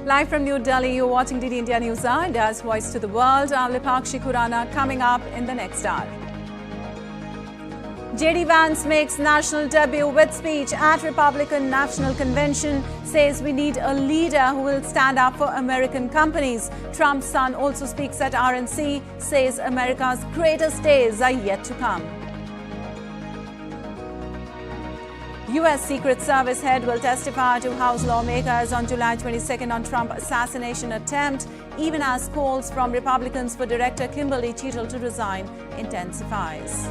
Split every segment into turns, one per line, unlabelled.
Live from New Delhi, you're watching DD India News Hour, India's voice to the world. I'm Lipakshi Khurana, coming up in the next hour. J.D. Vance makes national debut with speech at Republican National Convention, says we need a leader who will stand up for American companies. Trump's son also speaks at RNC, says America's greatest days are yet to come. U.S. Secret Service head will testify to House lawmakers on July 22nd on Trump assassination attempt, even as calls from Republicans for Director Kimberly Cheatle to resign intensifies.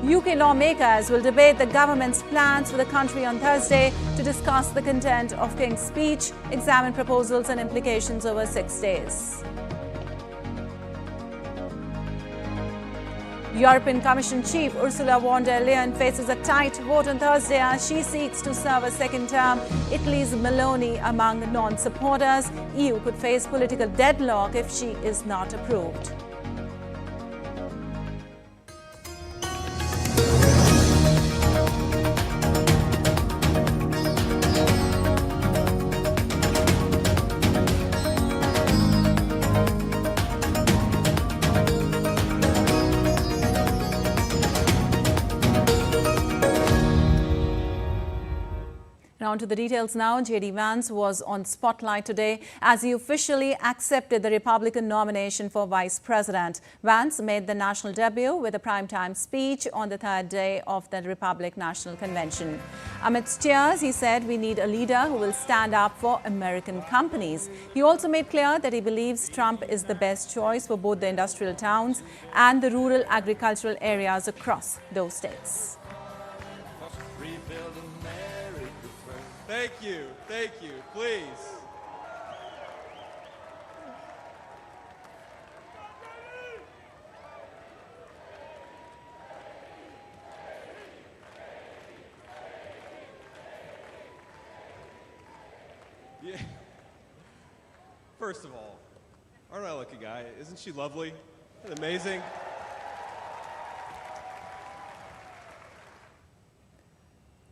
UK lawmakers will debate the government's plans for the country on Thursday to discuss the content of King's speech, examine proposals and implications over 6 days. European Commission Chief Ursula von der Leyen faces a tight vote on Thursday as she seeks to serve a second term. Italy's Meloni among non-supporters. EU could face political deadlock if she is not approved. On to the details now. J.D. Vance was on spotlight today as he officially accepted the Republican nomination for vice president. Vance made the national debut with a primetime speech on the third day of the Republican National Convention. Amidst cheers, he said, we need a leader who will stand up for American companies. He also made clear that he believes Trump is the best choice for both the industrial towns and the rural agricultural areas across those states.
Thank you, please. Yeah. First of all, aren't I a lucky guy? Isn't she lovely? Isn't it amazing?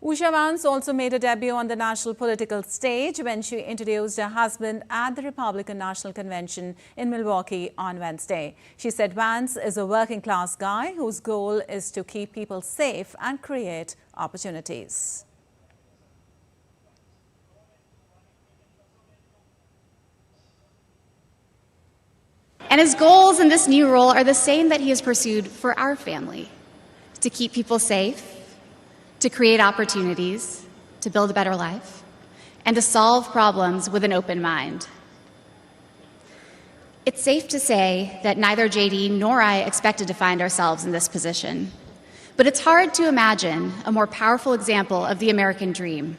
Usha Vance also made a debut on the national political stage when she introduced her husband at the Republican National Convention in Milwaukee on Wednesday. She said Vance is a working-class guy whose goal is to keep people safe and create opportunities.
And his goals in this new role are the same that he has pursued for our family: to keep people safe, to create opportunities, to build a better life, and to solve problems with an open mind. It's safe to say that neither JD nor I expected to find ourselves in this position, but it's hard to imagine a more powerful example of the American dream.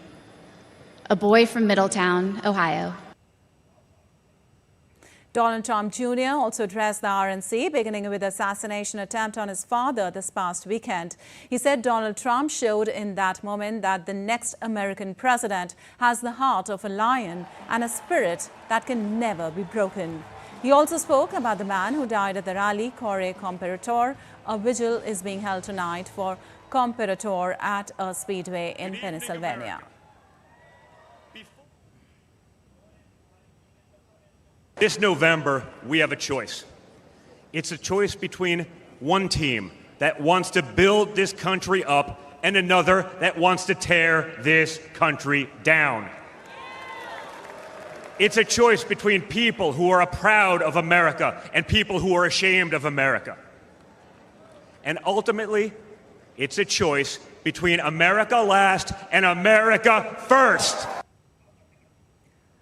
A boy from Middletown, Ohio.
Donald Trump Jr. also addressed the RNC, beginning with the assassination attempt on his father this past weekend. He said Donald Trump showed in that moment that the next American president has the heart of a lion and a spirit that can never be broken. He also spoke about the man who died at the rally, Corey Comperator. A vigil is being held tonight for Comperator at a speedway in Pennsylvania.
This November, we have a choice. It's a choice between one team that wants to build this country up and another that wants to tear this country down. It's a choice between people who are proud of America and people who are ashamed of America. And ultimately, it's a choice between America last and America first.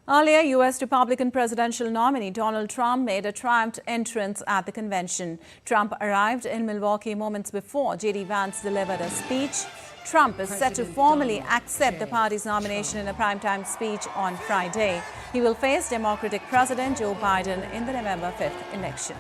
Earlier, U.S. Republican presidential nominee Donald Trump made a triumphant entrance at the convention. Trump arrived in Milwaukee moments before J.D. Vance delivered a speech. Trump is set to formally accept the party's nomination in a primetime speech on Friday. He will face Democratic President Joe Biden in the November 5th election.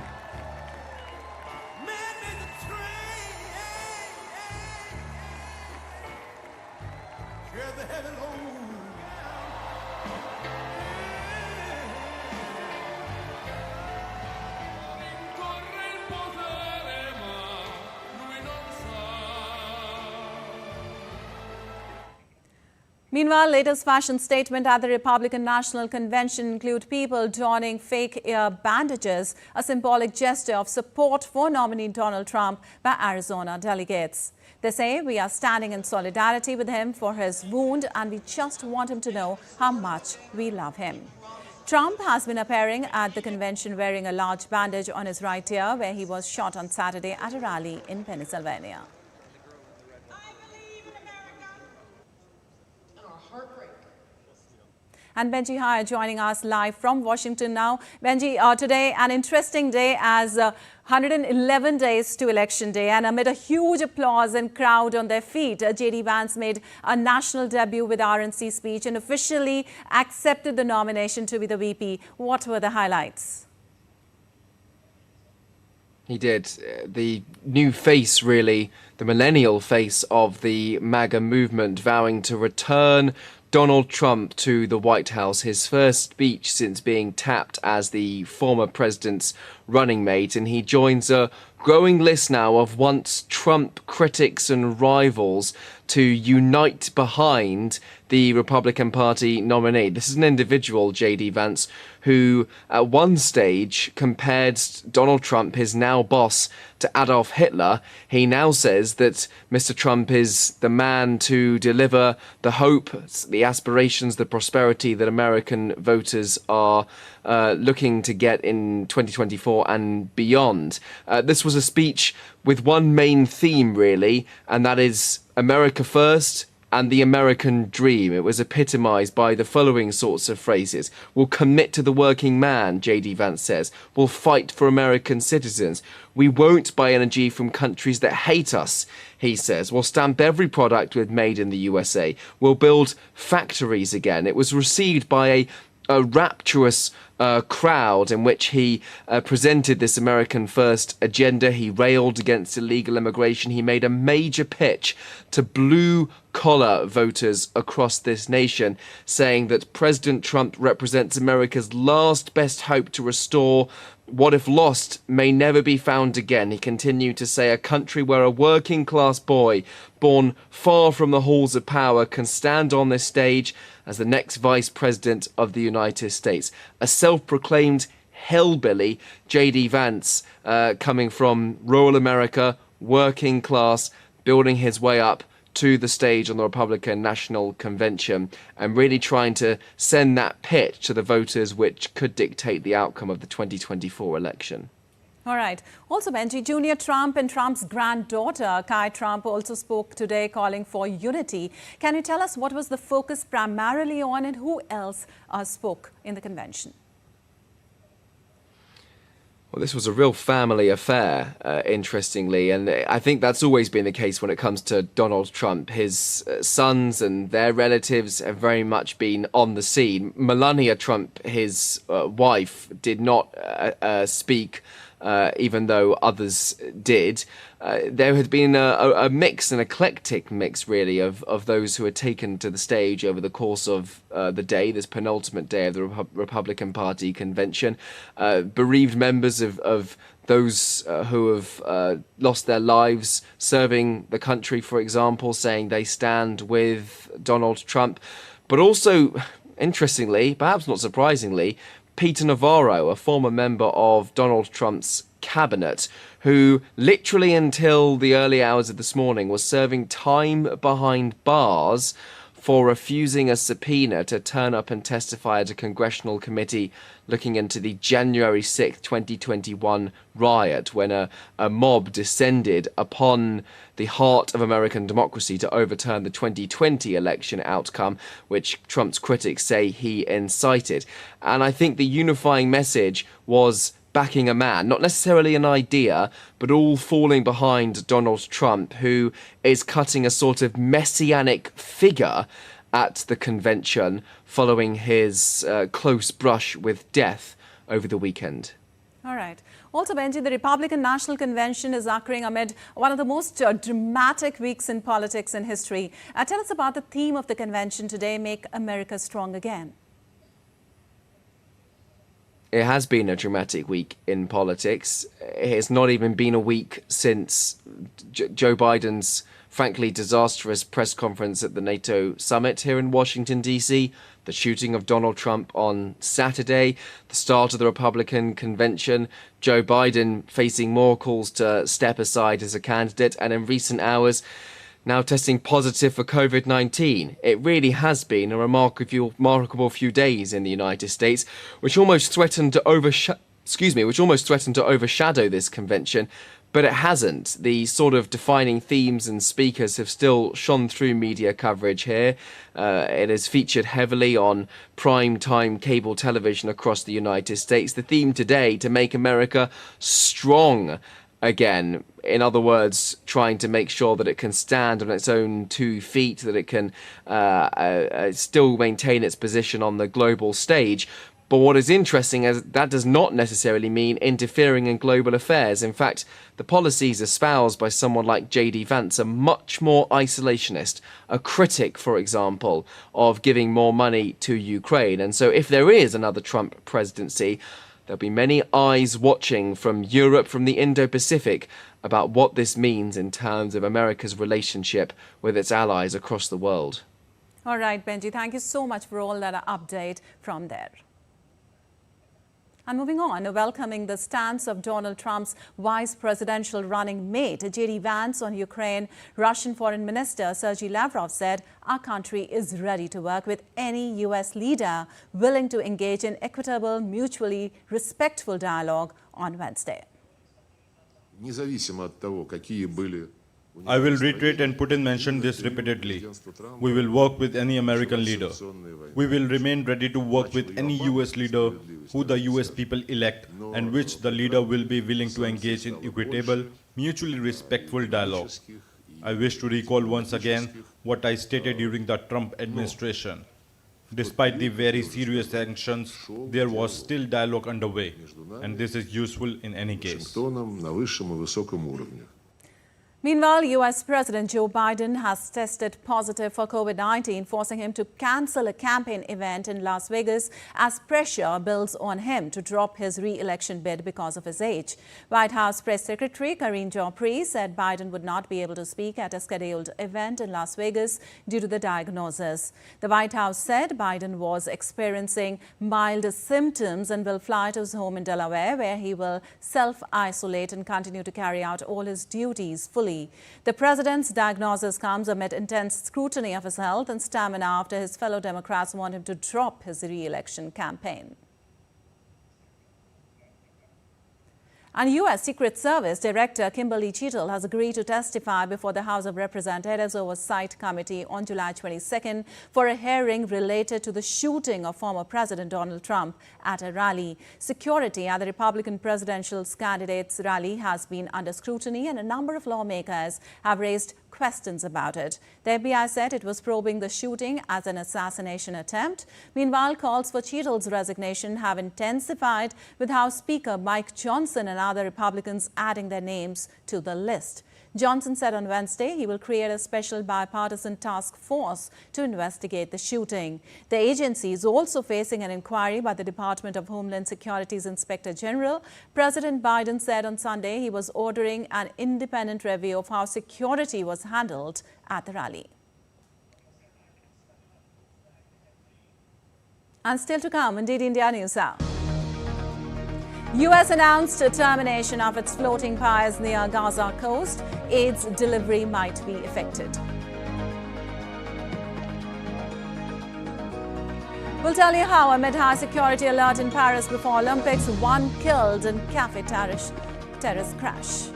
Meanwhile, latest fashion statement at the Republican National Convention include people donning fake ear bandages, a symbolic gesture of support for nominee Donald Trump by Arizona delegates. They say, we are standing in solidarity with him for his wound and we just want him to know how much we love him. Trump has been appearing at the convention wearing a large bandage on his right ear, where he was shot on Saturday at a rally in Pennsylvania. And Benji Haya joining us live from Washington now. Benji, today an interesting day as 111 days to Election Day, and amid a huge applause and crowd on their feet, J.D. Vance made a national debut with RNC speech and officially accepted the nomination to be the VP. What were the highlights?
He did. The new face, really, the millennial face of the MAGA movement, vowing to return Donald Trump to the White House, his first speech since being tapped as the former president's running mate, and he joins a growing list now of once Trump critics and rivals to unite behind the Republican Party nominee. This is an individual, J.D. Vance, who at one stage compared Donald Trump, his now boss, to Adolf Hitler. He now says that Mr. Trump is the man to deliver the hope, the aspirations, the prosperity that American voters are looking to get in 2024 and beyond. This was a speech with one main theme, really, and that is America first and the American dream. It was epitomized by the following sorts of phrases. We'll commit to the working man, J.D. Vance says. We'll fight for American citizens. We won't buy energy from countries that hate us, he says. We'll stamp every product with made in the USA. We'll build factories again. It was received by a rapturous crowd in which he presented this American First agenda. He railed against illegal immigration. He made a major pitch to blue-collar voters across this nation, saying that President Trump represents America's last best hope to restore what, if lost, may never be found again. He continued to say, a country where a working-class boy born far from the halls of power can stand on this stage as the next vice president of the United States. A self-proclaimed hillbilly, J.D. Vance, coming from rural America, working class, building his way up to the stage on the Republican National Convention and really trying to send that pitch to the voters which could dictate the outcome of the 2024 election.
All right. Also, Benji, Junior Trump and Trump's granddaughter, Kai Trump, also spoke today calling for unity. Can you tell us what was the focus primarily on and who else spoke in the convention?
Well, this was a real family affair, interestingly, and I think that's always been the case when it comes to Donald Trump. His sons and their relatives have very much been on the scene. Melania Trump, his wife, did not speak, even though others did. There had been a mix, an eclectic mix, really, of those who had taken to the stage over the course of the day, this penultimate day of the Republican Party convention. Bereaved members of those who have lost their lives serving the country, for example, saying they stand with Donald Trump. But also, interestingly, perhaps not surprisingly, Peter Navarro, a former member of Donald Trump's cabinet, who literally until the early hours of this morning was serving time behind bars for refusing a subpoena to turn up and testify at a congressional committee looking into the January 6th, 2021 riot, when a mob descended upon the heart of American democracy to overturn the 2020 election outcome, which Trump's critics say he incited. And I think the unifying message was backing a man, not necessarily an idea, but all falling behind Donald Trump, who is cutting a sort of messianic figure at the convention following his close brush with death over the weekend.
All right. Also, Benji, the Republican National Convention is occurring amid one of the most dramatic weeks in politics in history. Tell us about the theme of the convention today, Make America Strong Again.
It has been a dramatic week in politics. It has not even been a week since Joe Biden's frankly disastrous press conference at the NATO summit here in Washington, D.C., the shooting of Donald Trump on Saturday, the start of the Republican convention, Joe Biden facing more calls to step aside as a candidate, and in recent hours, now testing positive for COVID-19. It really has been a remarkable few days in the United States, which almost threatened to overshadow this convention, but it hasn't. The sort of defining themes and speakers have still shone through media coverage here. It has featured heavily on primetime cable television across the United States. The theme today, to make America strong again. In other words, trying to make sure that it can stand on its own 2 feet, that it can still maintain its position on the global stage. But what is interesting is that does not necessarily mean interfering in global affairs. In fact, the policies espoused by someone like J.D. Vance are much more isolationist, a critic, for example, of giving more money to Ukraine. And so if there is another Trump presidency, there'll be many eyes watching from Europe, from the Indo-Pacific, about what this means in terms of America's relationship with its allies across the world.
All right, Benji, thank you so much for all that update from there. And moving on, welcoming the stance of Donald Trump's vice presidential running mate, J.D. Vance, on Ukraine, Russian Foreign Minister Sergei Lavrov said our country is ready to work with any U.S. leader willing to engage in equitable, mutually respectful dialogue on Wednesday.
I will reiterate, and Putin mentioned this repeatedly. We will work with any American leader. We will remain ready to work with any US leader who the US people elect and which the leader will be willing to engage in equitable, mutually respectful dialogue. I wish to recall once again what I stated during the Trump administration. Despite the very serious sanctions, there was still dialogue underway, and this is useful in any case.
Meanwhile, U.S. President Joe Biden has tested positive for COVID-19, forcing him to cancel a campaign event in Las Vegas as pressure builds on him to drop his re-election bid because of his age. White House Press Secretary Karine Jean-Pierre said Biden would not be able to speak at a scheduled event in Las Vegas due to the diagnosis. The White House said Biden was experiencing mild symptoms and will fly to his home in Delaware, where he will self-isolate and continue to carry out all his duties fully. The president's diagnosis comes amid intense scrutiny of his health and stamina after his fellow Democrats want him to drop his re-election campaign. And U.S. Secret Service Director Kimberly Cheatle has agreed to testify before the House of Representatives Oversight Committee on July 22nd for a hearing related to the shooting of former President Donald Trump at a rally. Security at the Republican presidential candidate's rally has been under scrutiny, and a number of lawmakers have raised questions about it. The FBI said it was probing the shooting as an assassination attempt. Meanwhile, calls for Cheatle's resignation have intensified, with House Speaker Mike Johnson and other Republicans adding their names to the list. Johnson said on Wednesday he will create a special bipartisan task force to investigate the shooting. The agency is also facing an inquiry by the Department of Homeland Security's Inspector General. President Biden said on Sunday he was ordering an independent review of how security was handled at the rally. And still to come, indeed, India News Hour. U.S. announced a termination of its floating piers near Gaza coast. Aid's delivery might be affected. We'll tell you how, amid high security alert in Paris before Olympics, 1 killed in cafe terrace crash.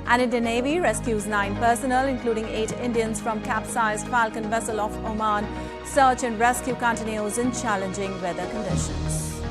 And Indian Navy rescues 9 personnel, including 8 Indians from capsized Falcon vessel off Oman. Search and rescue continues in challenging weather conditions.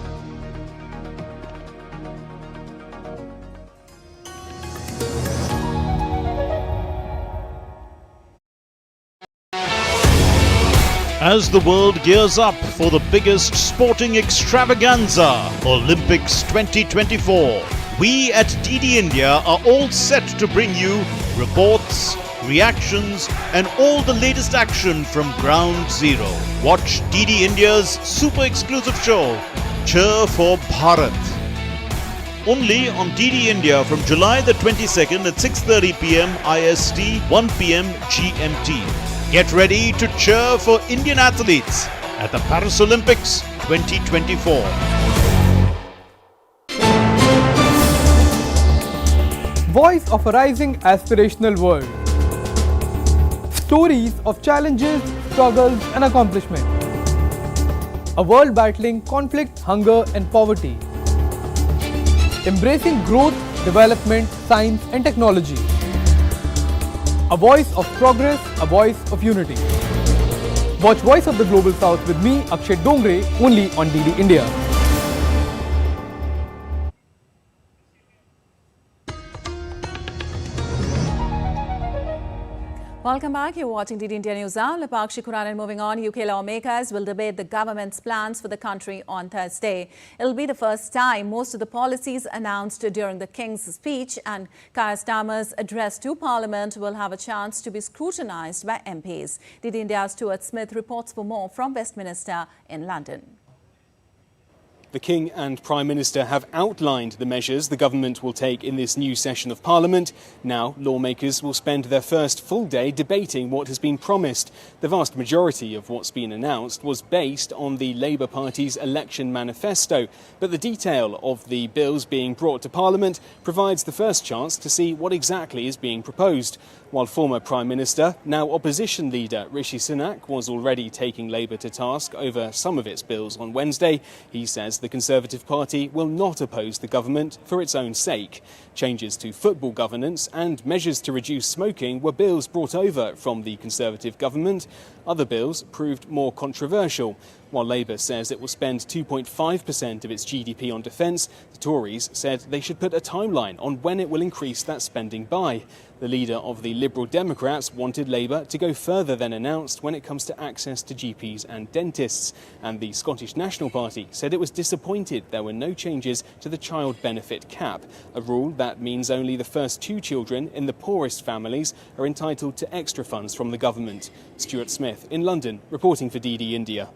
As the world gears up for the biggest sporting extravaganza, Olympics 2024, we at DD India are all set to bring you reports, reactions and all the latest action from Ground Zero. Watch DD India's super exclusive show, Cheer for Bharat. only on DD India from July the 22nd at 6:30 p.m. IST, 1 p.m. GMT. Get ready to cheer for Indian athletes at the Paris Olympics 2024.
Voice of a rising aspirational world. Stories of challenges, struggles and accomplishment. A world battling conflict, hunger and poverty. Embracing growth, development, science and technology. A voice of progress, a voice of unity. Watch Voice of the Global South with me, Akshay Dongre, only on DD India.
Welcome back. You're watching DD India News Now. Lapakshi Quran, and moving on, UK lawmakers will debate the government's plans for the country on Thursday. It'll be the first time most of the policies announced during the King's speech and Keir Starmer's address to Parliament will have a chance to be scrutinised by MPs. DD India's Stuart Smith reports for more from Westminster in London.
The King and Prime Minister have outlined the measures the government will take in this new session of Parliament. Now, lawmakers will spend their first full day debating what has been promised. The vast majority of what's been announced was based on the Labour Party's election manifesto, but the detail of the bills being brought to Parliament provides the first chance to see what exactly is being proposed. While former Prime Minister, now opposition leader Rishi Sunak was already taking Labour to task over some of its bills on Wednesday, he says the Conservative Party will not oppose the government for its own sake. Changes to football governance and measures to reduce smoking were bills brought over from the Conservative government. Other bills proved more controversial. While Labour says it will spend 2.5% of its GDP on defence, the Tories said they should put a timeline on when it will increase that spending by. The leader of the Liberal Democrats wanted Labour to go further than announced when it comes to access to GPs and dentists. And the Scottish National Party said it was disappointed there were no changes to the child benefit cap, a rule that means only the first two children in the poorest families are entitled to extra funds from the government. Stuart Smith in London, reporting for DD India.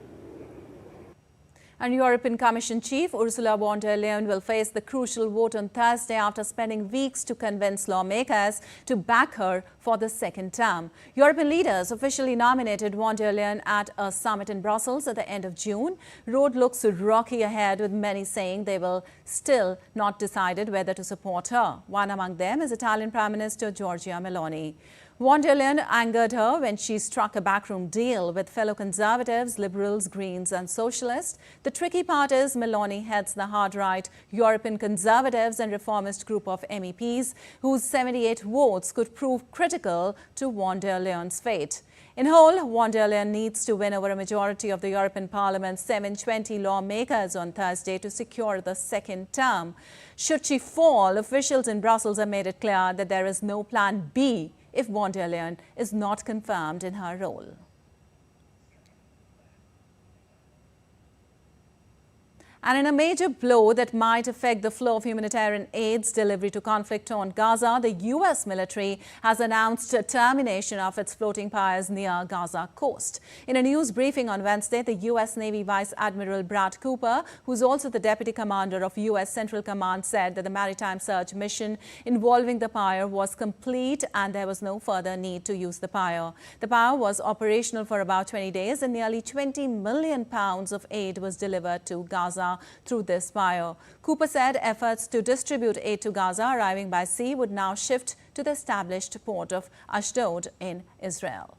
And European Commission Chief Ursula von der Leyen will face the crucial vote on Thursday after spending weeks to convince lawmakers to back her for the second term. European leaders officially nominated von der Leyen at a summit in Brussels at the end of June. Road looks rocky ahead, with many saying they will still not decided whether to support her. One among them is Italian Prime Minister Giorgia Meloni. Von der Leyen angered her when she struck a backroom deal with fellow Conservatives, Liberals, Greens and Socialists. The tricky part is Meloni heads the hard-right European Conservatives and Reformist group of MEPs, whose 78 votes could prove critical to von der Leyen's fate. In whole, von der Leyen needs to win over a majority of the European Parliament's 720 lawmakers on Thursday to secure the second term. Should she fall, officials in Brussels have made it clear that there is no plan B if von der Leyen is not confirmed in her role. And in a major blow that might affect the flow of humanitarian aid's delivery to conflict-torn Gaza, the U.S. military has announced a termination of its floating piers near Gaza coast. In a news briefing on Wednesday, the U.S. Navy Vice Admiral Brad Cooper, who's also the Deputy Commander of U.S. Central Command, said that the maritime search mission involving the pier was complete and there was no further need to use the pier. The pier was operational for about 20 days and nearly 20 million pounds of aid was delivered to Gaza through this pier. Cooper said efforts to distribute aid to Gaza arriving by sea would now shift to the established port of Ashdod in Israel.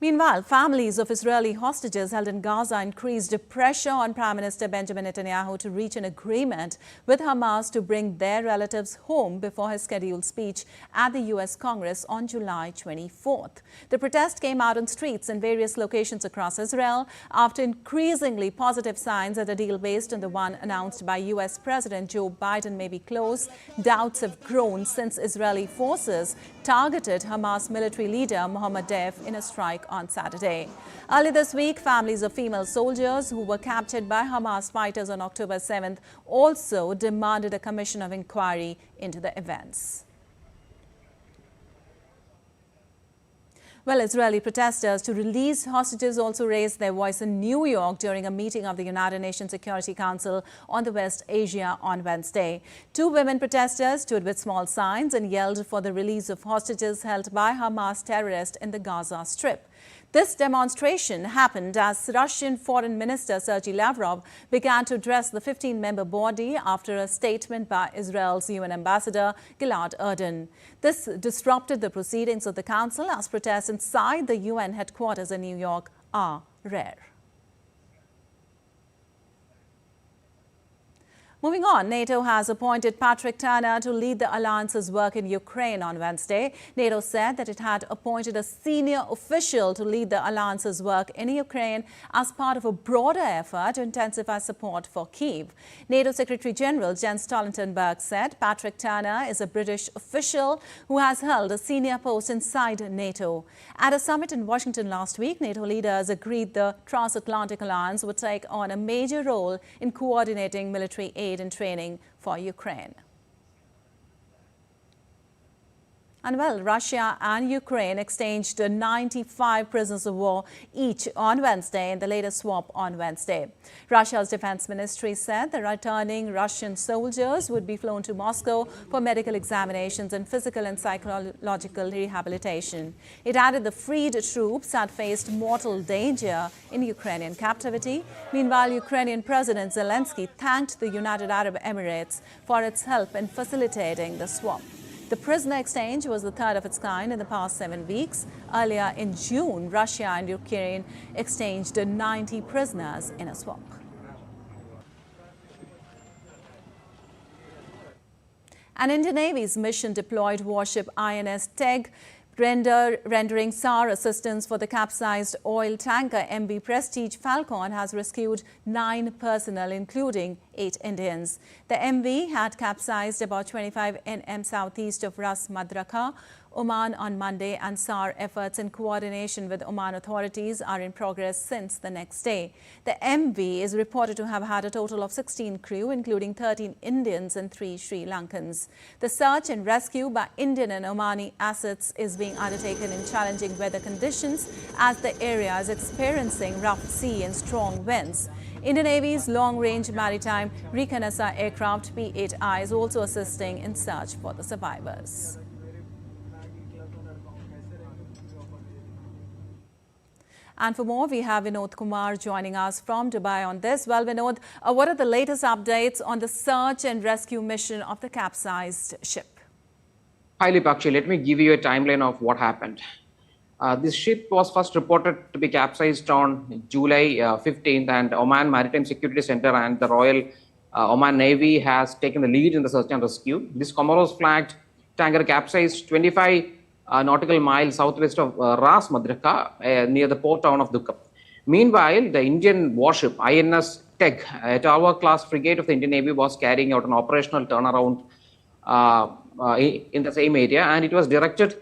Meanwhile, families of Israeli hostages held in Gaza increased pressure on Prime Minister Benjamin Netanyahu to reach an agreement with Hamas to bring their relatives home before his scheduled speech at the U.S. Congress on July 24th. The protest came out on streets in various locations across Israel after increasingly positive signs that a deal based on the one announced by U.S. President Joe Biden may be close. Doubts have grown since Israeli forces targeted Hamas military leader Mohammed Deif in a strike on Saturday. Early this week, families of female soldiers who were captured by Hamas fighters on October 7th also demanded a commission of inquiry into the events. Well, Israeli protesters to release hostages also raised their voice in New York during a meeting of the United Nations Security Council on the West Asia on Wednesday. 2 women protesters stood with small signs and yelled for the release of hostages held by Hamas terrorists in the Gaza Strip. This demonstration happened as Russian Foreign Minister Sergei Lavrov began to address the 15-member body after a statement by Israel's UN Ambassador Gilad Erdan. This disrupted the proceedings of the Council as protests inside the UN headquarters in New York are rare. Moving on, NATO has appointed Patrick Turner to lead the alliance's work in Ukraine on Wednesday. NATO said that it had appointed a senior official to lead the alliance's work in Ukraine as part of a broader effort to intensify support for Kyiv. NATO Secretary General Jens Stoltenberg said Patrick Turner is a British official who has held a senior post inside NATO. At a summit in Washington last week, NATO leaders agreed the transatlantic alliance would take on a major role in coordinating military aid and training for Ukraine. And well, Russia and Ukraine exchanged 95 prisoners of war each on Wednesday in the latest swap on Wednesday. Russia's defense ministry said the returning Russian soldiers would be flown to Moscow for medical examinations and physical and psychological rehabilitation. It added the freed troops had faced mortal danger in Ukrainian captivity. Meanwhile, Ukrainian President Zelensky thanked the United Arab Emirates for its help in facilitating the swap. The prisoner exchange was the third of its kind in the past 7 weeks. Earlier in June, Russia and Ukraine exchanged 90 prisoners in a swap. An Indian Navy's mission-deployed warship INS Teg rendering SAR assistance for the capsized oil tanker MV Prestige Falcon has rescued 9 personnel, including 8 Indians. The MV had capsized about 25 nm southeast of Ras Madraka, Oman on Monday, and SAR efforts in coordination with Oman authorities are in progress since the next day. The MV is reported to have had a total of 16 crew, including 13 Indians and 3 Sri Lankans. The search and rescue by Indian and Omani assets is being undertaken in challenging weather conditions as the area is experiencing rough sea and strong winds. Indian Navy's long-range maritime reconnaissance aircraft P-8I is also assisting in search for the survivors. And for more, we have Vinod Kumar joining us from Dubai on this. Well, Vinod, what are the latest updates on the search and rescue mission of the capsized ship?
Hi, Lipakshi. Let me give you a timeline of what happened. This ship was first reported to be capsized on July 15th, and Oman Maritime Security Center and the Royal Oman Navy has taken the lead in the search and rescue. This Comoros flagged tanker capsized 25 nautical miles southwest of Ras Madraka near the port town of Dukkam. Meanwhile, the Indian warship INS Teg, a Tower-class frigate of the Indian Navy, was carrying out an operational turnaround in the same area, and it was directed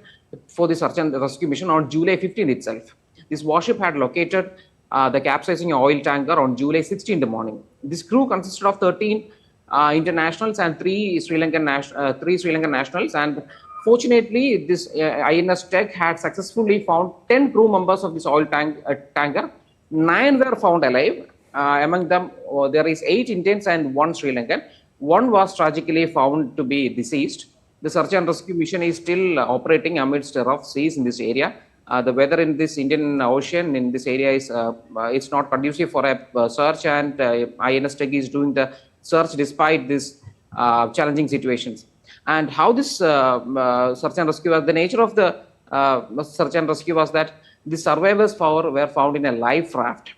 for the search and rescue mission on July 15th itself. This warship had located the capsizing oil tanker on July 16th in the morning. This crew consisted of 13 internationals and 3 Sri Lankan nationals, and fortunately, this INS Teg had successfully found 10 crew members of this oil tanker. 9 were found alive. Among them, there is 8 Indians and 1 Sri Lankan. 1 was tragically found to be deceased. The search and rescue mission is still operating amidst rough seas in this area. The weather in this Indian Ocean in this area is it's not conducive for a search, and INS Teg is doing the search despite these challenging situations. And how this search and rescue, the nature of the search and rescue was that the survivors were found in a life raft.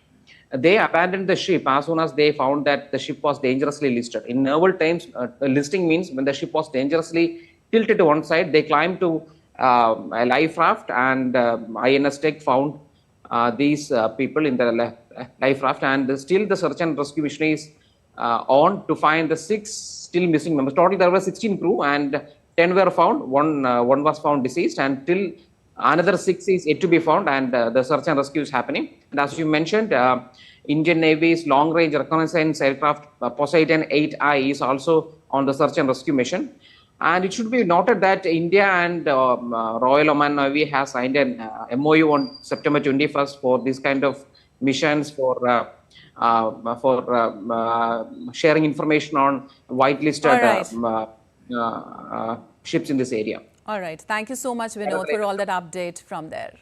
They abandoned the ship as soon as they found that the ship was dangerously listed. In naval terms, listing means when the ship was dangerously tilted to one side, they climbed to a life raft, and INS Teg found these people in the life raft, and still the search and rescue mission is on to find the 6 still missing members. Total there were 16 crew, and 10 were found. One was found deceased, and till another 6 is yet to be found, and the search and rescue is happening. And as you mentioned, Indian Navy's long-range reconnaissance aircraft Poseidon 8I is also on the search and rescue mission. And it should be noted that India and Royal Oman Navy has signed an MOU on September 21st for this kind of missions for sharing information on whitelisted ships in this area.
All right. Thank you so much, Vinod, for all that update from there.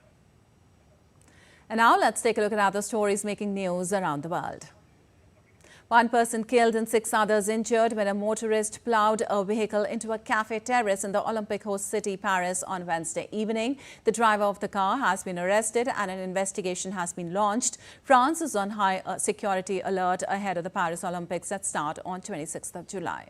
And now let's take a look at other stories making news around the world. One person killed and 6 others injured when a motorist ploughed a vehicle into a cafe terrace in the Olympic host city Paris on Wednesday evening. The driver of the car has been arrested and an investigation has been launched. France is on high security alert ahead of the Paris Olympics that start on 26th of July.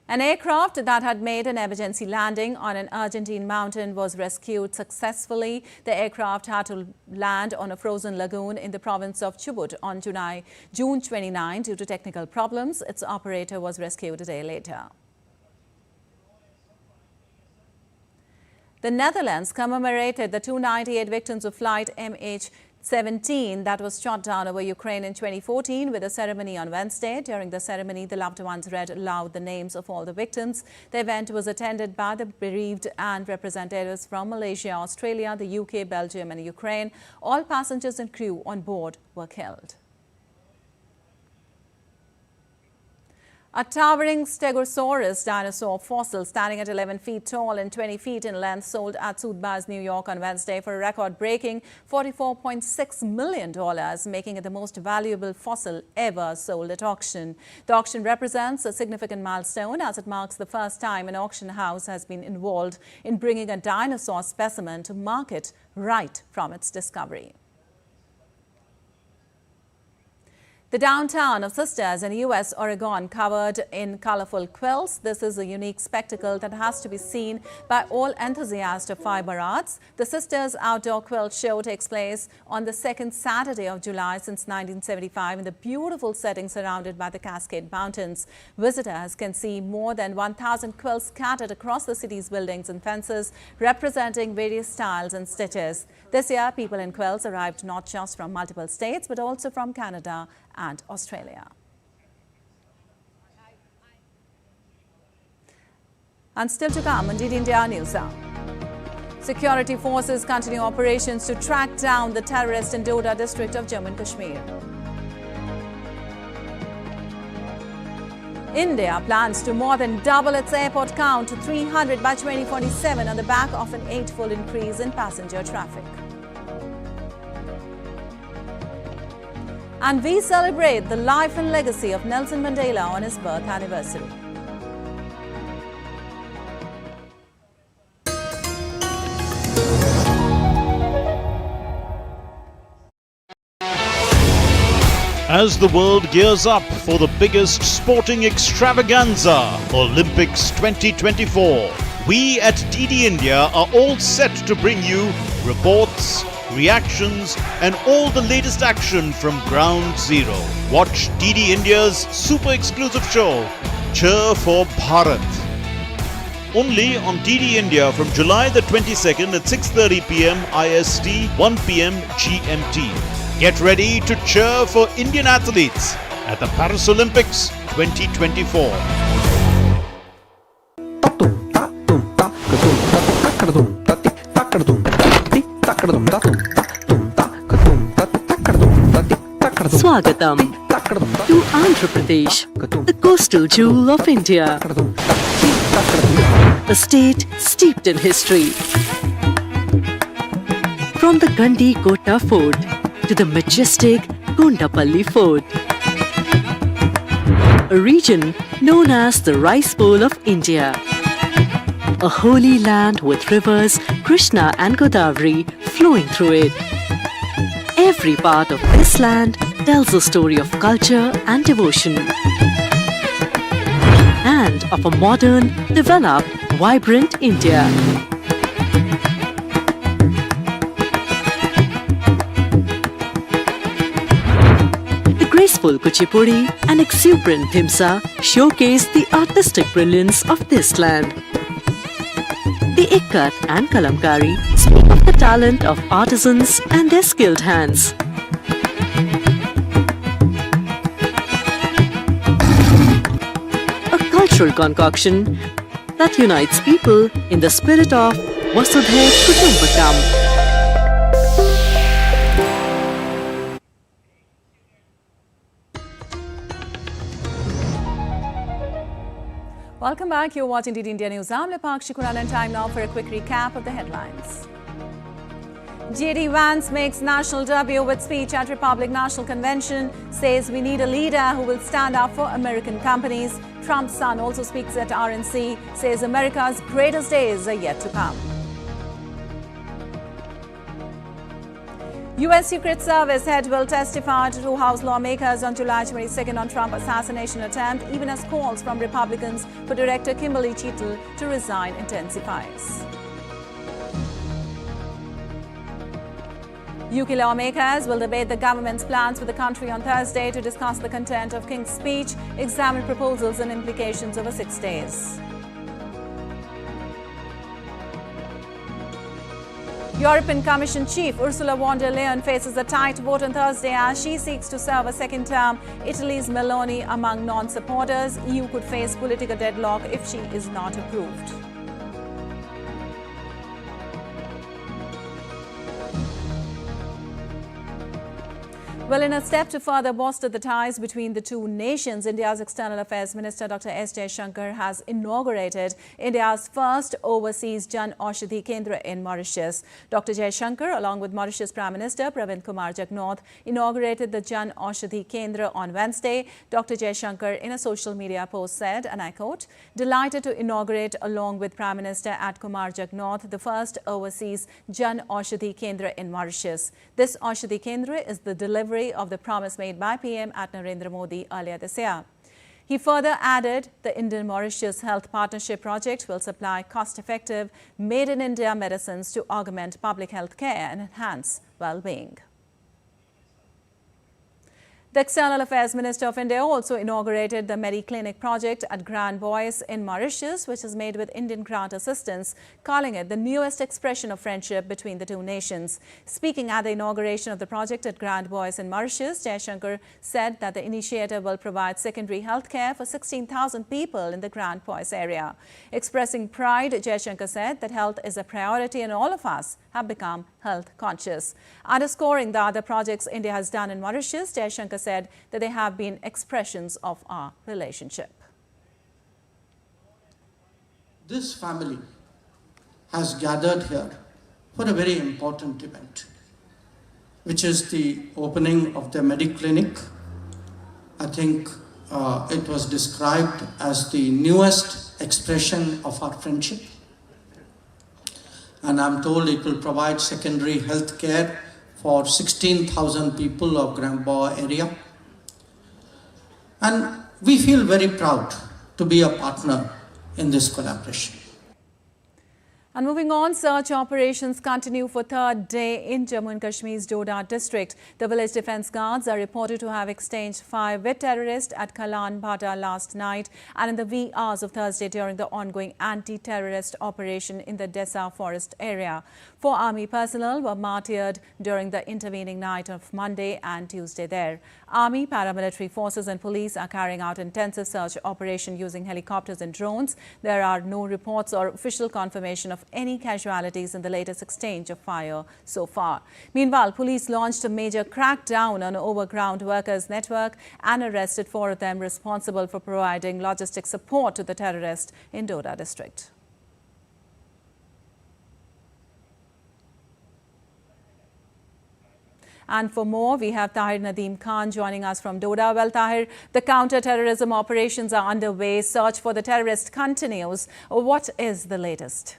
An aircraft that had made an emergency landing on an Argentine mountain was rescued successfully. The aircraft had to land on a frozen lagoon in the province of Chubut on June 29 due to technical problems. Its operator was rescued a day later. The Netherlands commemorated the 298 victims of flight MH17 that was shot down over Ukraine in 2014 with a ceremony on Wednesday. During the ceremony, the loved ones read aloud the names of all the victims. The event was attended by the bereaved and representatives from Malaysia, Australia, the UK, Belgium and Ukraine. All passengers and crew on board were killed. A towering Stegosaurus dinosaur fossil standing at 11 feet tall and 20 feet in length sold at Sotheby's, New York on Wednesday for a record-breaking $44.6 million, making it the most valuable fossil ever sold at auction. The auction represents a significant milestone as it marks the first time an auction house has been involved in bringing a dinosaur specimen to market right from its discovery. The downtown of Sisters in U.S. Oregon covered in colorful quilts. This is a unique spectacle that has to be seen by all enthusiasts of fiber arts. The Sisters Outdoor Quilt Show takes place on the second Saturday of July since 1975 in the beautiful setting surrounded by the Cascade Mountains. Visitors can see more than 1,000 quilts scattered across the city's buildings and fences, representing various styles and stitches. This year, people in quilts arrived not just from multiple states, but also from Canada and Australia. And still to come on DD India News Hour. Security forces continue operations to track down the terrorist in Doordarshan district of Jammu and Kashmir. India plans to more than double its airport count to 300 by 2047 on the back of an 8-fold increase in passenger traffic. And we celebrate the life and legacy of Nelson Mandela on his birth anniversary.
As the world gears up for the biggest sporting extravaganza, Olympics 2024, we at DD India are all set to bring you reports, reactions and all the latest action from Ground Zero. Watch DD India's super exclusive show, Cheer for Bharat. Only on DD India from July the 22nd at 6:30 p.m. IST, 1 p.m. GMT. Get ready to cheer for Indian athletes at the Paris Olympics 2024.
Swagatam to Andhra Pradesh, the coastal jewel of India. A state steeped in history. From the Gandi Kota Fort to the majestic Gondapalli Fort. A region known as the Rice Bowl of India. A holy land with rivers Krishna and Godavari flowing through it. Every part of this land tells a story of culture and devotion. And of a modern, developed, vibrant India. The graceful Kuchipudi and exuberant Dhimsa showcase the artistic brilliance of this land. The Ikkat and Kalamkari speak of the talent of artisans and their skilled hands. A natural concoction that unites people in the spirit of Vasudhaiv Kutumbakam.
Welcome back. You're watching DD India News. I'm Nepakshi Kuran, and time now for a quick recap of the headlines. J.D. Vance makes national debut with speech at Republic National Convention, says we need a leader who will stand up for American companies. Trump's son also speaks at RNC, says America's greatest days are yet to come. U.S. Secret Service head will testify to House lawmakers on July 22nd on Trump assassination attempt, even as calls from Republicans for Director Kimberly Cheatle to resign intensifies. UK lawmakers will debate the government's plans for the country on Thursday to discuss the content of King's speech, examine proposals and implications over 6 days. European Commission Chief Ursula von der Leyen faces a tight vote on Thursday as she seeks to serve a second term. Italy's Meloni among non-supporters. EU could face political deadlock if she is not approved. Well, in a step to further bolster the ties between the two nations, India's External Affairs Minister Dr. S. Jaishankar has inaugurated India's first overseas Jan Aushadhi Kendra in Mauritius. Dr. Jaishankar, along with Mauritius Prime Minister Pravind Kumar Jagnauth, inaugurated the Jan Aushadhi Kendra on Wednesday. Dr. Jaishankar, in a social media post, said, and I quote, "Delighted to inaugurate, along with Prime Minister at Kumar Jagnauth, the first overseas Jan Aushadhi Kendra in Mauritius. This Aushadhi Kendra is the delivery of the promise made by PM at Narendra Modi earlier this year." He further added the Indian-Mauritius Health Partnership Project will supply cost-effective, made-in-India medicines to augment public health care and enhance well-being. The External Affairs Minister of India also inaugurated the Mediclinic project at Grand Bois in Mauritius, which is made with Indian grant assistance, calling it the newest expression of friendship between the two nations. Speaking at the inauguration of the project at Grand Bois in Mauritius, Jaishankar said that the initiative will provide secondary health care for 16,000 people in the Grand Bois area. Expressing pride, Jaishankar said that health is a priority and all of us have become health conscious. Underscoring the other projects India has done in Mauritius, Jaishankar said that they have been expressions of our relationship.
This family has gathered here for a very important event, which is the opening of the Mediclinic. I think it was described as the newest expression of our friendship. And I'm told it will provide secondary health care for 16,000 people of Grand Bois area. And we feel very proud to be a partner in this collaboration.
And moving on, search operations continue for third day in Jammu and Kashmir's Doordarshan district. The village defence guards are reported to have exchanged fire with terrorists at Kalan Bhata last night and in the wee hours of Thursday during the ongoing anti-terrorist operation in the Desa forest area. 4 army personnel were martyred during the intervening night of Monday and Tuesday there. Army, paramilitary forces and police are carrying out intensive search operation using helicopters and drones. There are no reports or official confirmation of any casualties in the latest exchange of fire so far. Meanwhile, police launched a major crackdown on overground workers network and arrested 4 of them responsible for providing logistic support to the terrorists in Doda district. And for more, we have Tahir Nadeem Khan joining us from Doda. Well, Tahir, the counter-terrorism operations are underway. Search for the terrorist continues. What is the latest?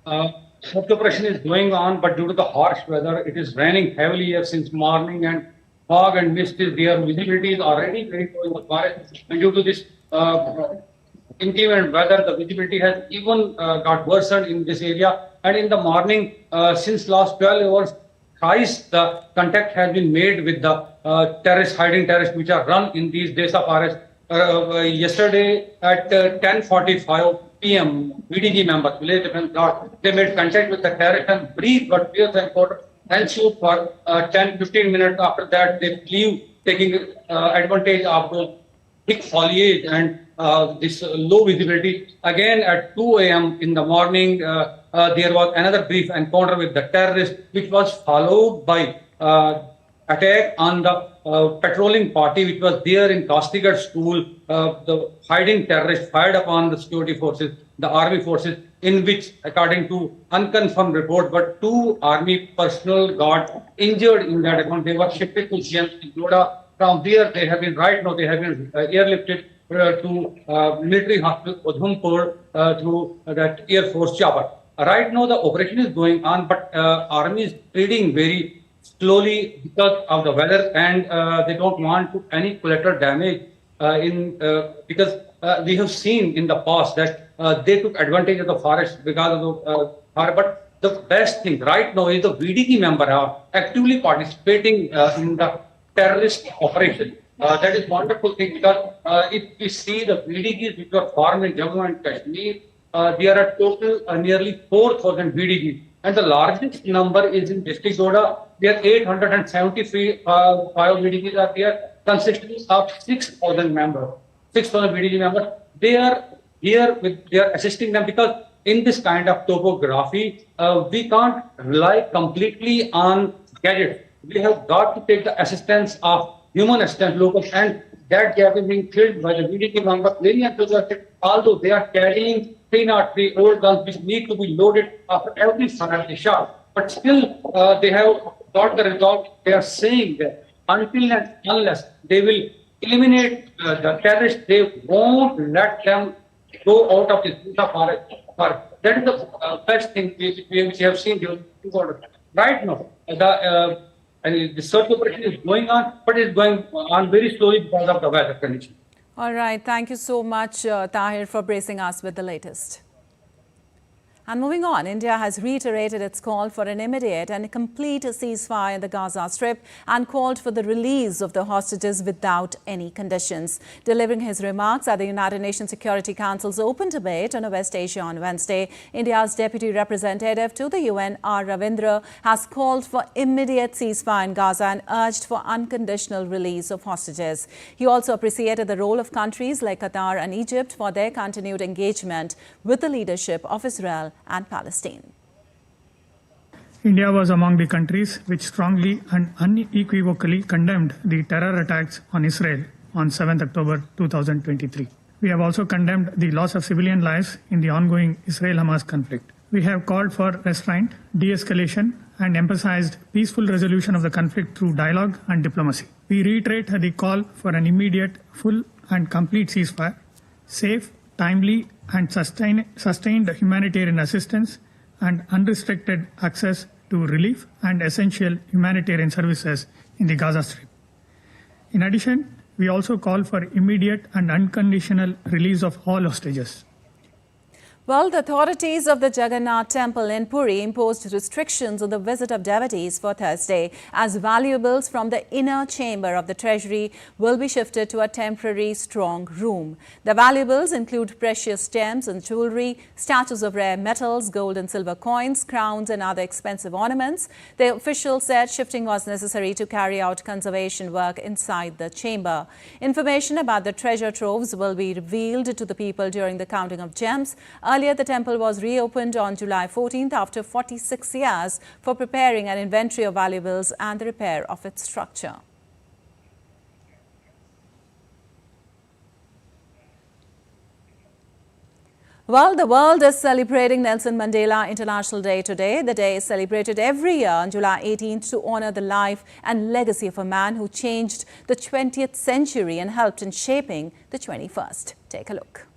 Search operation is going on, but due to the harsh weather, it is raining heavily here since morning, and fog and mist is there. Visibility is already very low in the forest, and due to this inclement weather, the visibility has even got worsened in this area. And in the morning, since last 12 hours, thrice the contact has been made with the hiding terrorists which are run in these Desa forests. Yesterday at 10:45 p.m., VDG members, Village Defense Guard, they made contact with the terrorists and breathed but fears and quarter and shoot for 10-15 minutes. After that, they leave, taking advantage of those thick foliage and this low visibility. Again, at 2 a.m. in the morning, there was another brief encounter with the terrorists, which was followed by attack on the patrolling party, which was there in Kastigarh school. The hiding terrorists fired upon the security forces, the army forces, in which, according to unconfirmed report, but 2 army personnel got injured in that account. They were shifted to GMC Doda. From there, they have been airlifted to military hospital Udhampur through that Air Force chopper. Right now, the operation is going on, but army is trading very slowly because of the weather, and they don't want to any collateral damage because we have seen in the past that they took advantage of the forest because of the fire. But the best thing right now is the VDG members are actively participating in the terrorist operation. That is wonderful thing because if we see the VDGs which were formed in Jammu and Kashmir, there are total nearly 4,000 VDGs. And the largest number is in district Doda. There are 873 VDGs are there, consisting of 6,000 members, 6,000 VDG members. They are here they are assisting them because in this kind of topography, we can't rely completely on gadgets. We have got to take the assistance of human assistance locals, and that gap is being filled by the VDG members. Very enthusiastic, although they are carrying 303 old guns which need to be loaded after every penalty shot. But still, they have got the result. They are saying that until and unless they will eliminate the terrorists, they won't let them go out of this forest. That is the best thing which we have seen during the border. Right now, the search operation is going on, but it's going on very slowly because of the weather condition.
All right. Thank you so much, Tahir, for bracing us with the latest. And moving on, India has reiterated its call for an immediate and complete ceasefire in the Gaza Strip and called for the release of the hostages without any conditions. Delivering his remarks at the United Nations Security Council's open debate on West Asia on Wednesday, India's Deputy Representative to the UN, R. Ravindra, has called for immediate ceasefire in Gaza and urged for unconditional release of hostages. He also appreciated the role of countries like Qatar and Egypt for their continued engagement with the leadership of Israel and Palestine.
India was among the countries which strongly and unequivocally condemned the terror attacks on Israel on 7th October 2023. We have also condemned the loss of civilian lives in the ongoing Israel-Hamas conflict. We have called for restraint, de-escalation, and emphasized peaceful resolution of the conflict through dialogue and diplomacy. We reiterate the call for an immediate, full and complete ceasefire, safe, timely and sustained humanitarian assistance and unrestricted access to relief and essential humanitarian services in the Gaza Strip. In addition, we also call for immediate and unconditional release of all hostages.
Well, the authorities of the Jagannath Temple in Puri imposed restrictions on the visit of devotees for Thursday as valuables from the inner chamber of the treasury will be shifted to a temporary strong room. The valuables include precious gems and jewelry, statues of rare metals, gold and silver coins, crowns and other expensive ornaments. The officials said shifting was necessary to carry out conservation work inside the chamber. Information about the treasure troves will be revealed to the people during the counting of gems. Earlier, the temple was reopened on July 14th after 46 years for preparing an inventory of valuables and the repair of its structure. Well, the world is celebrating Nelson Mandela International Day today. The day is celebrated every year on July 18th to honor the life and legacy of a man who changed the 20th century and helped in shaping the 21st. Take a look.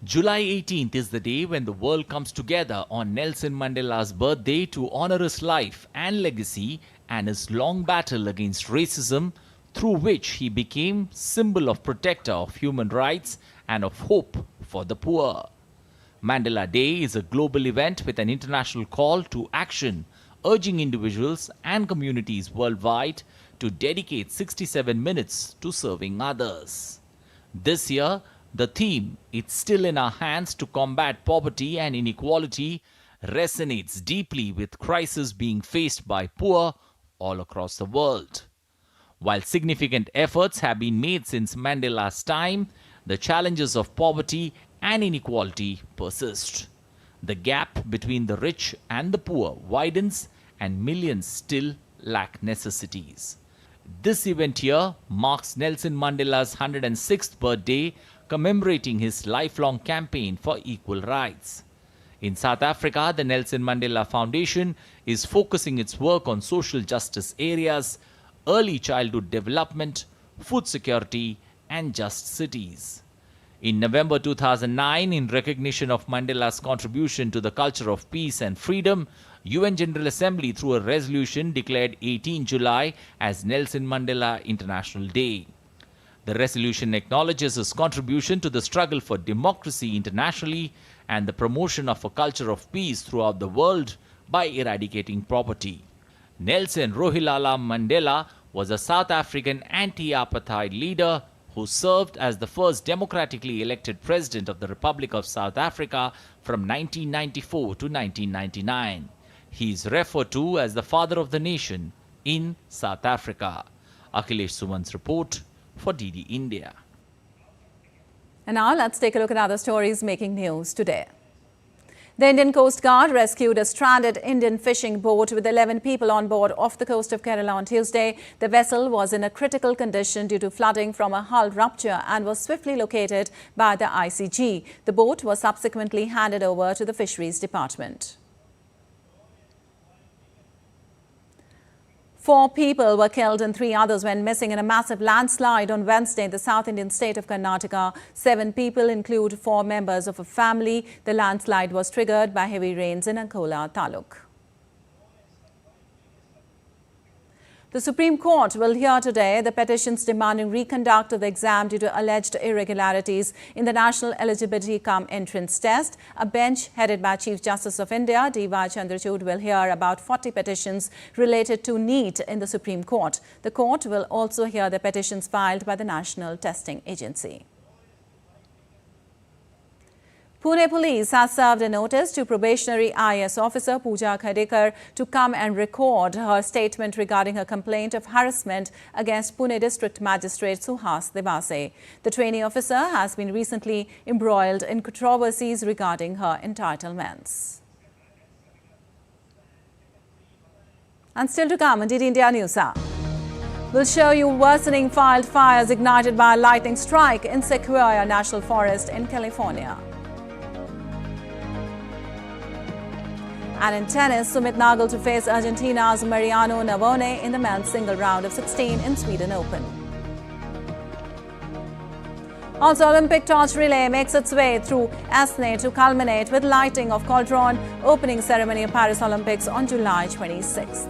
July 18th is the day when the world comes together on Nelson Mandela's birthday to honor his life and legacy and his long battle against racism, through which he became symbol of protector of human rights and of hope for the poor. Mandela Day is a global event with an international call to action, urging individuals and communities worldwide to dedicate 67 minutes to serving others. This year, the theme, "It's Still in Our Hands to Combat Poverty and Inequality," resonates deeply with crises being faced by poor all across the world. While significant efforts have been made since Mandela's time, the challenges of poverty and inequality persist. The gap between the rich and the poor widens, and millions still lack necessities. This event here marks Nelson Mandela's 106th birthday, commemorating his lifelong campaign for equal rights. In South Africa, the Nelson Mandela Foundation is focusing its work on social justice areas, early childhood development, food security, and just cities. In November 2009, in recognition of Mandela's contribution to the culture of peace and freedom, UN General Assembly through a resolution declared 18 July as Nelson Mandela International Day. The resolution acknowledges his contribution to the struggle for democracy internationally and the promotion of a culture of peace throughout the world by eradicating poverty. Nelson Rolihlahla Mandela was a South African anti-apartheid leader who served as the first democratically elected president of the Republic of South Africa from 1994 to 1999. He is referred to as the father of the nation in South Africa. Akhilesh Suman's report for DD India.
And now let's take a look at other stories making news today. The Indian Coast Guard rescued a stranded Indian fishing boat with 11 people on board off the coast of Kerala on Tuesday. The vessel was in a critical condition due to flooding from a hull rupture and was swiftly located by the ICG. The boat was subsequently handed over to the Fisheries Department. 4 people were killed and 3 others went missing in a massive landslide on Wednesday in the South Indian state of Karnataka. 7 people include 4 members of a family. The landslide was triggered by heavy rains in Ankola Taluk. The Supreme Court will hear today the petitions demanding reconduct of the exam due to alleged irregularities in the National Eligibility Cum Entrance Test. A bench headed by Chief Justice of India, D.Y. Chandrachud, will hear about 40 petitions related to NEET in the Supreme Court. The court will also hear the petitions filed by the National Testing Agency. Pune Police has served a notice to probationary IAS officer Pooja Khadekar to come and record her statement regarding her complaint of harassment against Pune District Magistrate Suhas Devase. The trainee officer has been recently embroiled in controversies regarding her entitlements. And still to come on DD India News Hour. We'll show you worsening wildfires ignited by a lightning strike in Sequoia National Forest in California. And in tennis, Sumit Nagal to face Argentina's Mariano Navone in the men's single round of 16 in Sweden Open. Also, Olympic torch relay makes its way through Esne to culminate with lighting of Cauldron, opening ceremony of Paris Olympics on July 26th.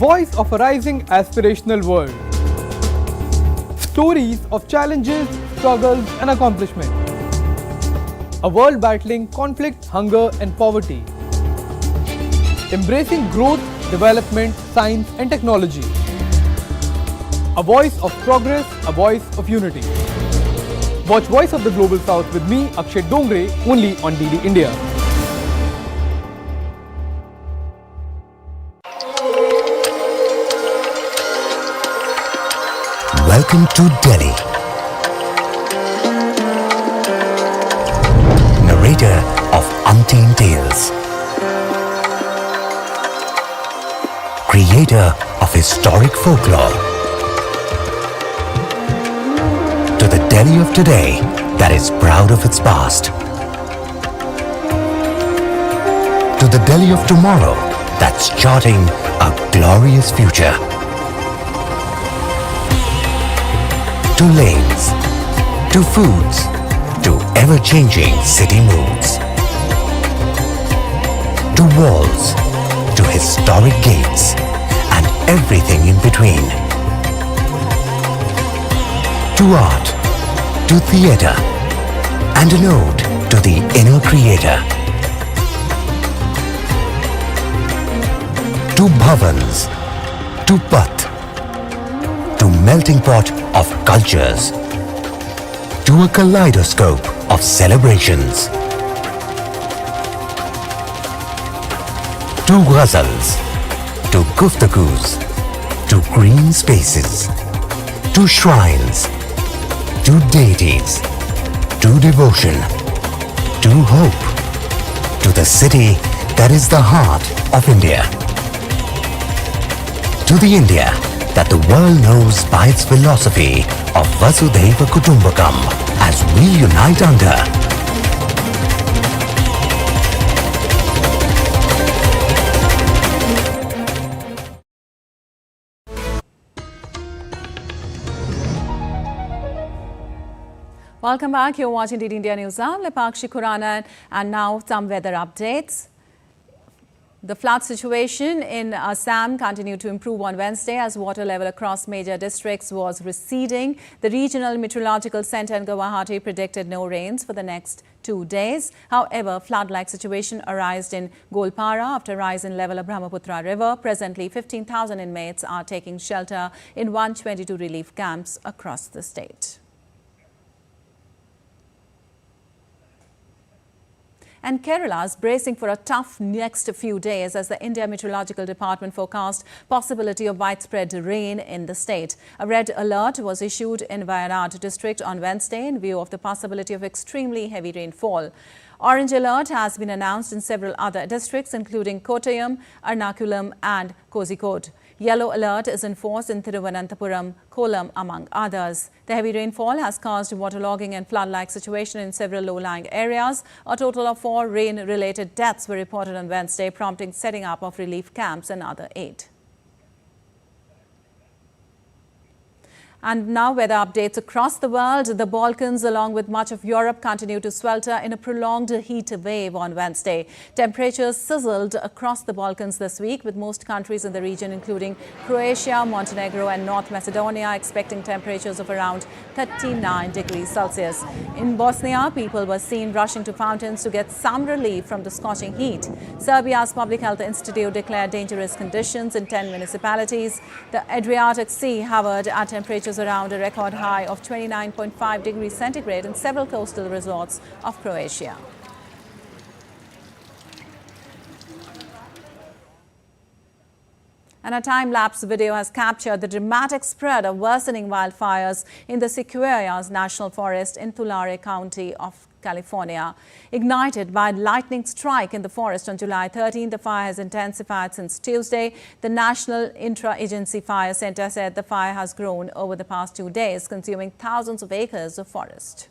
Voice of a rising aspirational world. Stories of challenges, struggles and accomplishment. A world battling conflict, hunger and poverty. Embracing growth, development, science and technology. A voice of progress, a voice of unity. Watch Voice of the Global South with me, Akshay Dongre, only on DD India.
Welcome to Delhi. Narrator of umpteen tales. Creator of historic folklore. To the Delhi of today that is proud of its past. To the Delhi of tomorrow that's charting a glorious future. To lanes, to foods, to ever-changing city moods. To walls, to historic gates, and everything in between. To art, to theatre, and an ode to the inner creator. To bhavans, to path, to melting pot of cultures. to a kaleidoscope of celebrations. To ghazals, to guftagus, to green spaces, to shrines, to deities, to devotion, to hope, to the city that is the heart of India. To the India that the world knows by its philosophy of Vasudhaiva Kutumbakam, as we unite under
Welcome back. You're watching DD India News. I'm Lepakshi Khuranan, and now some weather updates. The flood situation in Assam continued to improve on Wednesday as water level across major districts was receding. The Regional Meteorological Centre in Guwahati predicted no rains for the next 2 days. However, flood-like situation arose in Golpara after rise in level of Brahmaputra River. Presently, 15,000 inmates are taking shelter in 122 relief camps across the state. And Kerala is bracing for a tough next few days as the India Meteorological Department forecast possibility of widespread rain in the state. A red alert was issued in Wayanad district on Wednesday in view of the possibility of extremely heavy rainfall. Orange alert has been announced in several other districts including Kottayam, Ernakulam and Kozhikode. Yellow alert is in force in Thiruvananthapuram, Kollam among others. The heavy rainfall has caused waterlogging and flood-like situation in several low-lying areas. A total of 4 rain-related deaths were reported on Wednesday, prompting setting up of relief camps and other aid. And now weather updates across the world. The Balkans along with much of Europe continue to swelter in a prolonged heat wave on Wednesday. Temperatures sizzled across the Balkans this week with most countries in the region including Croatia, Montenegro and North Macedonia expecting temperatures of around 39 degrees Celsius. In Bosnia, people were seen rushing to fountains to get some relief from the scorching heat. Serbia's Public Health Institute declared dangerous conditions in 10 municipalities. The Adriatic Sea hovered at temperatures around a record high of 29.5 degrees centigrade in several coastal resorts of Croatia. And a time-lapse video has captured the dramatic spread of worsening wildfires in the Sequoias National Forest in Tulare County of California. Ignited by a lightning strike in the forest on July 13, the fire has intensified since Tuesday. The National Intra-Agency Fire Center said the fire has grown over the past 2 days, consuming thousands of acres of forest.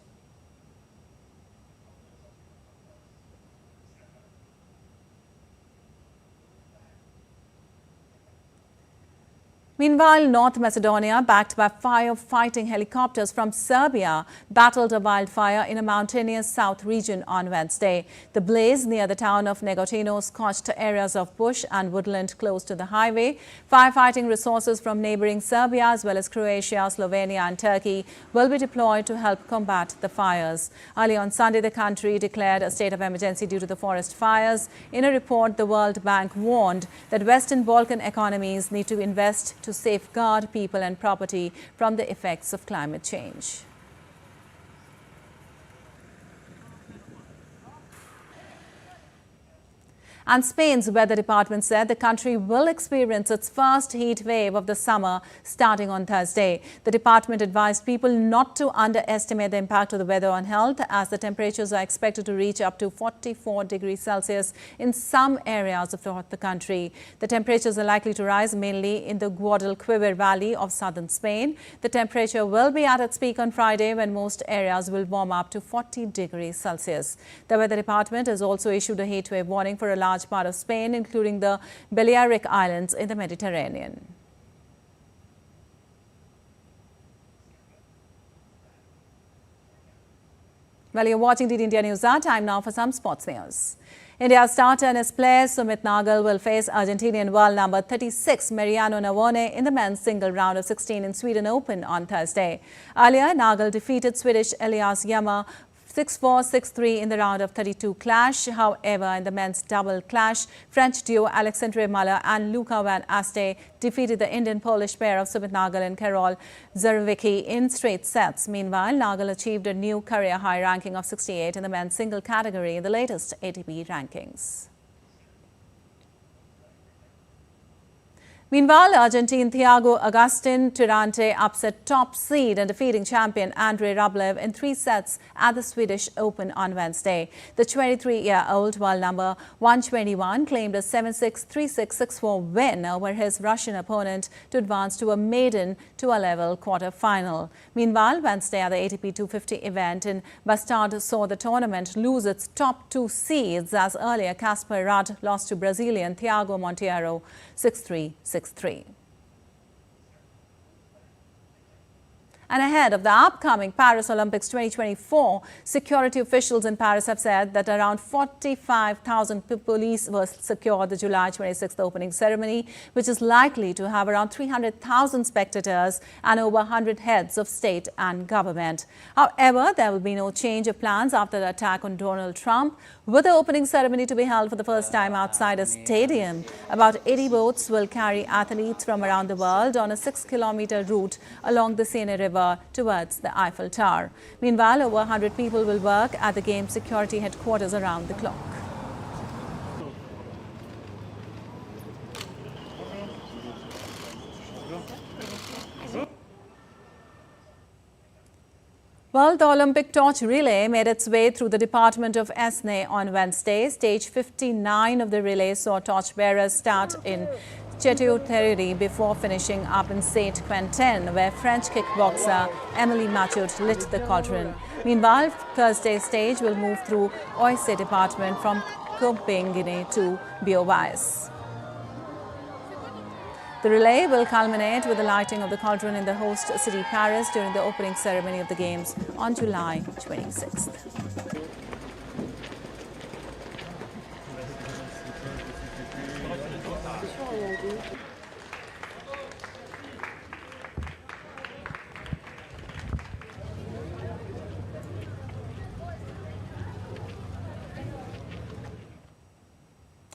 Meanwhile, North Macedonia, backed by firefighting helicopters from Serbia, battled a wildfire in a mountainous south region on Wednesday. The blaze near the town of Negotino scorched areas of bush and woodland close to the highway. Firefighting resources from neighboring Serbia as well as Croatia, Slovenia and Turkey will be deployed to help combat the fires. Early on Sunday, the country declared a state of emergency due to the forest fires. In a report, the World Bank warned that Western Balkan economies need to invest to safeguard people and property from the effects of climate change. And Spain's weather department said the country will experience its first heat wave of the summer starting on Thursday. The department advised people not to underestimate the impact of the weather on health as the temperatures are expected to reach up to 44 degrees Celsius in some areas of the country. The temperatures are likely to rise mainly in the Guadalquivir Valley of southern Spain. The temperature will be at its peak on Friday when most areas will warm up to 40 degrees Celsius. The weather department has also issued a heat wave warning for a large part of Spain, including the Balearic Islands in the Mediterranean. Well, you're watching DD India News. Time now for some sports news. India's star tennis player Sumit Nagal will face Argentinian world number 36 Mariano Navone in the men's single round of 16 in Sweden Open on Thursday. Earlier, Nagal defeated Swedish Elias Yama 6-4, 6-3 in the round of 32 clash. However, in the men's double clash, French duo Alexandre Muller and Luca Van Aste defeated the Indian-Polish pair of Sumit Nagal and Karol Zarwicki in straight sets. Meanwhile, Nagal achieved a new career high ranking of 68 in the men's single category in the latest ATP rankings. Meanwhile, Argentine Thiago Agustin Tirante upset top seed and defeating champion Andrei Rublev in 3 sets at the Swedish Open on Wednesday. The 23-year-old world number 121 claimed a 7-6, 3-6, 6-4 win over his Russian opponent to advance to a maiden two-level quarter-final. Meanwhile, Wednesday at the ATP 250 event in Bastard saw the tournament lose its top 2 seeds as earlier Casper Ruud lost to Brazilian Thiago Monteiro 6-3, 6-3. And ahead of the upcoming Paris Olympics 2024, security officials in Paris have said that around 45,000 police will secure the July 26th opening ceremony, which is likely to have around 300,000 spectators and over 100 heads of state and government. However, there will be no change of plans after the attack on Donald Trump, with the opening ceremony to be held for the first time outside a stadium. About 80 boats will carry athletes from around the world on a 6-kilometer route along the Seine River towards the Eiffel Tower. Meanwhile, over 100 people will work at the game's security headquarters around the clock. Well, the Olympic torch relay made its way through the department of Aisne on Wednesday. Stage 59 of the relay saw torchbearers start in Château-Thierry before finishing up in Saint-Quentin, where French kickboxer Emily Mathieu lit the cauldron. Meanwhile, Thursday's stage will move through Oise department from Compiègne to Beauvais. The relay will culminate with the lighting of the cauldron in the host city Paris during the opening ceremony of the Games on July 26th.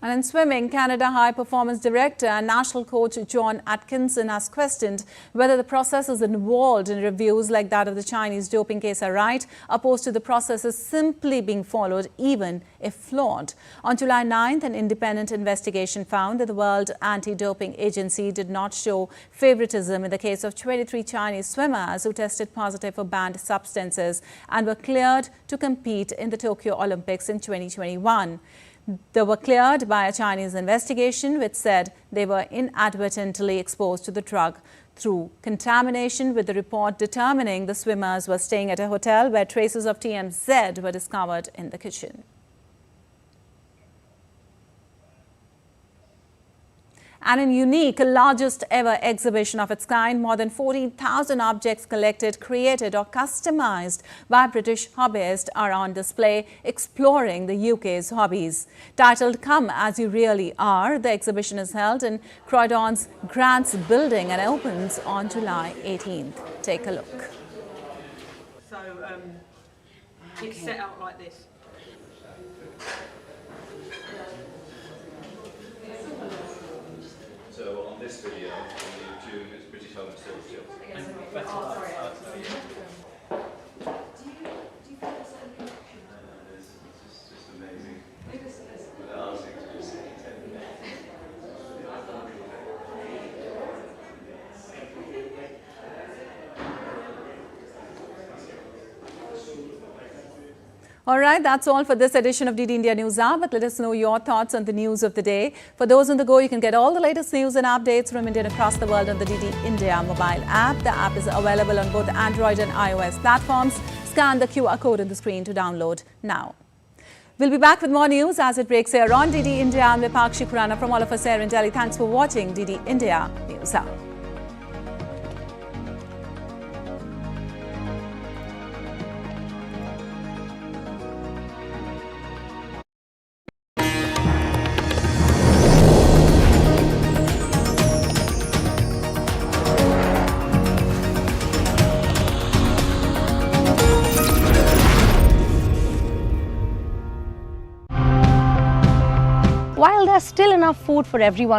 And in swimming, Canada High Performance Director and National Coach John Atkinson has questioned whether the processes involved in reviews like that of the Chinese doping case are right, opposed to the processes simply being followed, even if flawed. On July 9th, an independent investigation found that the World Anti-Doping Agency did not show favoritism in the case of 23 Chinese swimmers who tested positive for banned substances and were cleared to compete in the Tokyo Olympics in 2021. They were cleared by a Chinese investigation which said they were inadvertently exposed to the drug through contamination, with the report determining the swimmers were staying at a hotel where traces of TMZ were discovered in the kitchen. And in unique, largest ever exhibition of its kind, more than 14,000 objects collected, created or customized by British hobbyists are on display, exploring the UK's hobbies. Titled Come As You Really Are, the exhibition is held in Croydon's Grants building and opens on July 18th. Take a look.
So it's set out like this.
So on this video, on YouTube, it's British Home Still. It's just amazing. The art is just
All right, that's all for this edition of DD India News Hour, but let us know your thoughts on the news of the day. For those on the go, you can get all the latest news and updates from India and across the world on the DD India mobile app. The app is available on both Android and iOS platforms. Scan the QR code on the screen to download now. We'll be back with more news as it breaks here on DD India. I'm Vipakshi Khurana from all of us here in Delhi. Thanks for watching DD India News Hour.
still enough food for everyone.